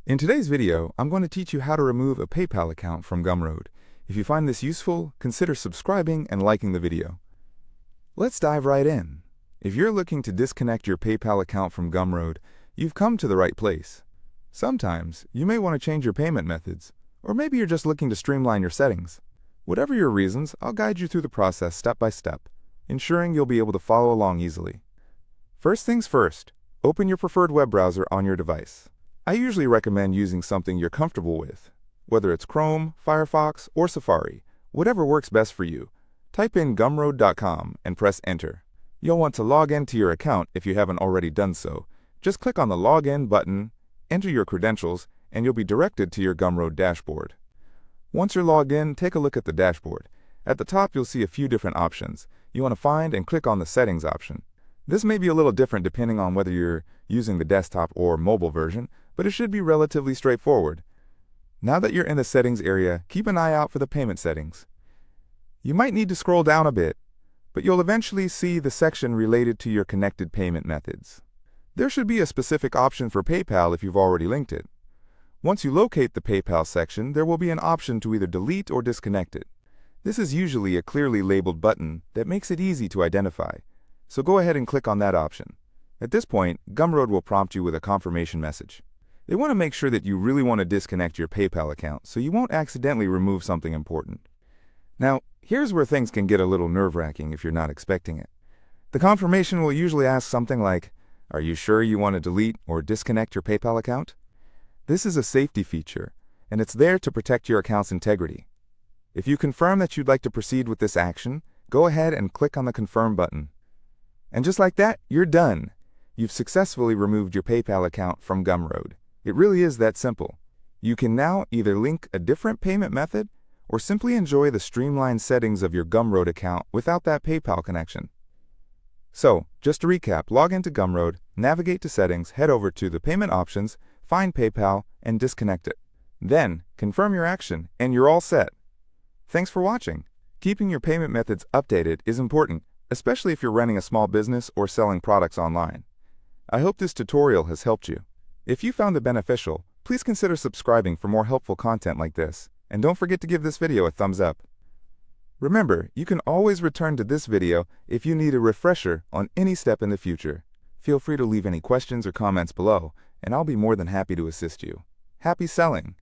In today's video, I'm going to teach you how to remove a PayPal account from Gumroad. If you find this useful, consider subscribing and liking the video. Let's dive right in. If you're looking to disconnect your PayPal account from Gumroad, you've come to the right place. Sometimes, you may want to change your payment methods, or maybe you're just looking to streamline your settings. Whatever your reasons, I'll guide you through the process step by step, ensuring you'll be able to follow along easily. First things first, open your preferred web browser on your device. I usually recommend using something you're comfortable with, whether it's Chrome, Firefox, or Safari, whatever works best for you. Type in gumroad.com and press enter. You'll want to log in to your account if you haven't already done so. Just click on the Login button, enter your credentials, and you'll be directed to your Gumroad dashboard. Once you're logged in, take a look at the dashboard. At the top, you'll see a few different options. You want to find and click on the Settings option. This may be a little different depending on whether you're using the desktop or mobile version, but it should be relatively straightforward. Now that you're in the Settings area, keep an eye out for the payment settings. You might need to scroll down a bit, but you'll eventually see the section related to your connected payment methods. There should be a specific option for PayPal if you've already linked it. Once you locate the PayPal section, there will be an option to either delete or disconnect it. This is usually a clearly labeled button that makes it easy to identify, so go ahead and click on that option. At this point, Gumroad will prompt you with a confirmation message. They want to make sure that you really want to disconnect your PayPal account so you won't accidentally remove something important. Now, here's where things can get a little nerve-wracking if you're not expecting it. The confirmation will usually ask something like, "Are you sure you want to delete or disconnect your PayPal account?" This is a safety feature, and it's there to protect your account's integrity. If you confirm that you'd like to proceed with this action, go ahead and click on the Confirm button. And just like that, you're done. You've successfully removed your PayPal account from Gumroad. It really is that simple. You can now either link a different payment method or simply enjoy the streamlined settings of your Gumroad account without that PayPal connection. So, just to recap, log into Gumroad, navigate to Settings, head over to the Payment Options, find PayPal, and disconnect it. Then, confirm your action, and you're all set. Thanks for watching. Keeping your payment methods updated is important, especially if you're running a small business or selling products online. I hope this tutorial has helped you. If you found it beneficial, please consider subscribing for more helpful content like this, and don't forget to give this video a thumbs up. Remember, you can always return to this video if you need a refresher on any step in the future. Feel free to leave any questions or comments below, and I'll be more than happy to assist you. Happy selling!